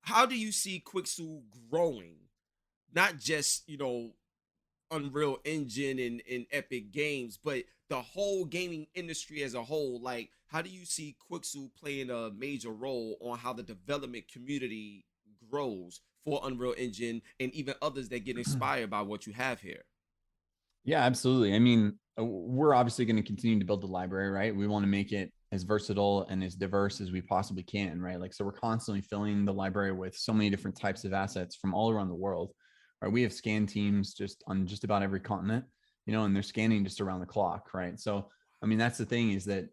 how do you see Quixel growing? Not just, Unreal Engine and Epic Games, but the whole gaming industry as a whole. Like, how do you see Quixel playing a major role on how the development community grows for Unreal Engine and even others that get inspired by what you have here? Yeah, absolutely. I mean, we're obviously going to continue to build the library, right? We want to make it as versatile and as diverse as we possibly can, right? Like, so we're constantly filling the library with so many different types of assets from all around the world, right? We have scan teams just on just about every continent, and they're scanning just around the clock, right? So, I mean, that's the thing is that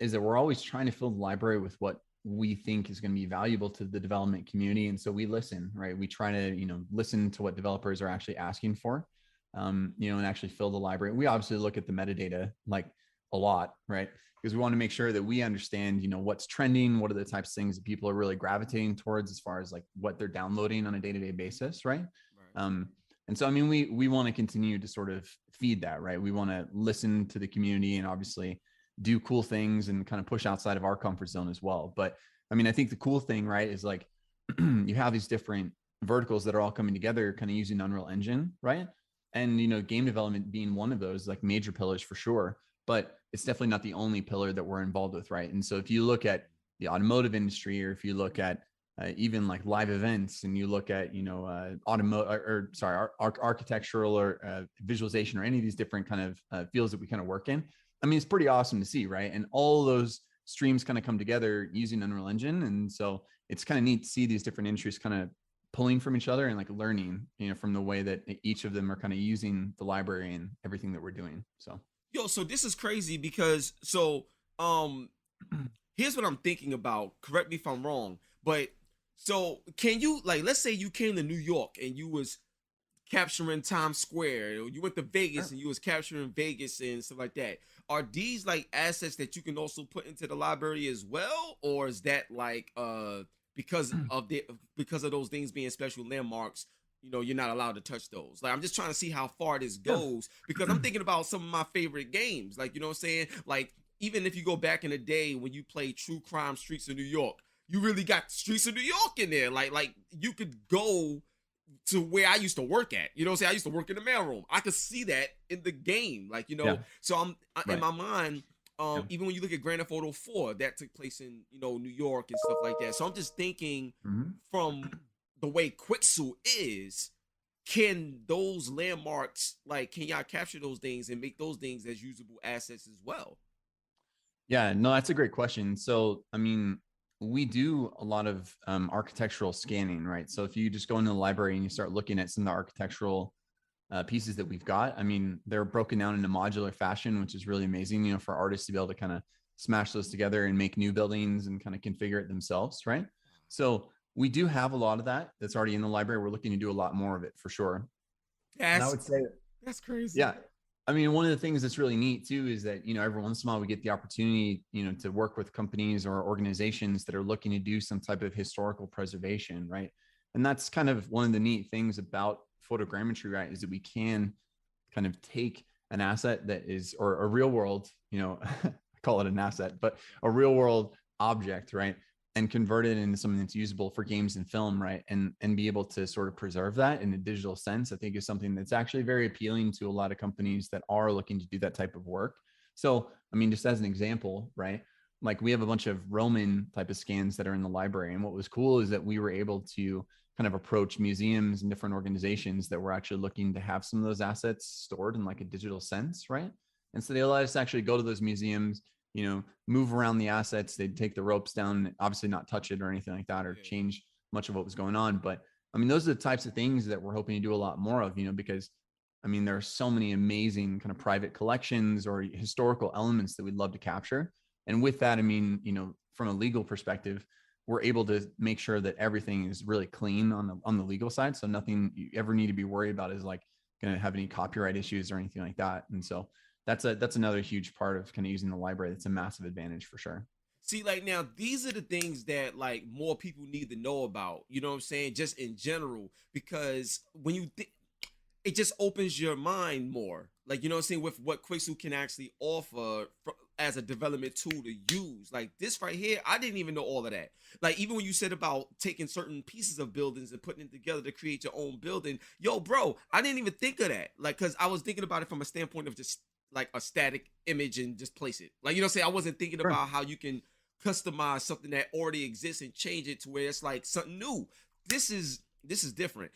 we're always trying to fill the library with what we think is going to be valuable to the development community. And so we listen, right? We try to, listen to what developers are actually asking for, and actually fill the library. We obviously look at the metadata like a lot, right? Because we want to make sure that we understand, what's trending, what are the types of things that people are really gravitating towards as far as like what they're downloading on a day-to-day basis, right? Right. Um, and so, I mean, we want to continue to sort of feed that, right? We want to listen to the community and obviously do cool things and kind of push outside of our comfort zone as well. But I mean, I think the cool thing, right, is like you have these different verticals that are all coming together, kind of using Unreal Engine, right? And game development being one of those like major pillars for sure. But it's definitely not the only pillar that we're involved with, right? And so if you look at the automotive industry, or if you look at even like live events, and you look at architectural or visualization, or any of these different kind of fields that we kind of work in, I mean, it's pretty awesome to see, right? And all those streams kind of come together using Unreal Engine. And so it's kind of neat to see these different industries kind of pulling from each other and like learning, from the way that each of them are kind of using the library and everything that we're doing. So, Yo, so this is crazy because um here's what I'm thinking about. Correct me if I'm wrong, but so can you, like, let's say you came to New York and you was capturing Times Square, or you went to Vegas sure. and you was capturing Vegas and stuff like that. Are these like assets that you can also put into the library as well, or is that like because of those things being special landmarks? You're not allowed to touch those. Like, I'm just trying to see how far this Yeah. goes, because I'm thinking about some of my favorite games. Like, you know what I'm saying? Like, even if you go back in the day when you played True Crime Streets of New York, you really got Streets of New York in there. Like you could go to where I used to work at. You know what I'm saying? I used to work in the mailroom. I could see that in the game. Like, Yeah. so in Right. my mind, Yeah. even when you look at Grand Theft Auto 4, that took place in, New York and stuff like that. So I'm just thinking, Mm-hmm. from the way Quixel is, can those landmarks, like, can y'all capture those things and make those things as usable assets as well? Yeah, no, that's a great question. So, I mean, we do a lot of architectural scanning, right? So, if you just go into the library and you start looking at some of the architectural pieces that we've got, I mean, they're broken down in a modular fashion, which is really amazing, for artists to be able to kind of smash those together and make new buildings and kind of configure it themselves, right? So, we do have a lot of that that's already in the library. We're looking to do a lot more of it for sure. And I That's would say, that's crazy. yeah, I mean, one of the things that's really neat too is that, every once in a while we get the opportunity, to work with companies or organizations that are looking to do some type of historical preservation, right? And that's kind of one of the neat things about photogrammetry, right? Is that we can kind of take an asset that is, or a real world, I call it an asset, but Yeah. a real world object, right? And convert it into something that's usable for games and film, right? And be able to sort of preserve that in a digital sense, I think is something that's actually very appealing to a lot of companies that are looking to do that type of work. So, I mean, just as an example, right? Like, we have a bunch of Roman type of scans that are in the library. And what was cool is that we were able to kind of approach museums and different organizations that were actually looking to have some of those assets stored in like a digital sense, right? And so they allowed us to actually go to those museums, move around the assets. They'd take the ropes down, obviously not touch it or anything like that, or Yeah. change much of what was going on. But I mean, those are the types of things that we're hoping to do a lot more of, because I mean, there are so many amazing kind of private collections or historical elements that we'd love to capture. And with that, I mean, from a legal perspective, we're able to make sure that everything is really clean on the legal side. So nothing you ever need to be worried about is like going to have any copyright issues or anything like that. And so that's another huge part of kind of using the library. That's a massive advantage for sure. See, like, now these are the things that, like, more people need to know about. You know what I'm saying? Just in general, because when it just opens your mind more. Like, you know what I'm saying, with what Quixel can actually offer. as a development tool to use. Like this right here, I didn't even know all of that. Like even when you said about taking certain pieces of buildings and putting it together to create your own building, yo, bro, I didn't even think of that. Like, cause I was thinking about it from a standpoint of just like a static image and just place it. Like, you know what I'm saying? I wasn't thinking Sure. about how you can customize something that already exists and change it to where it's like something new. This is different.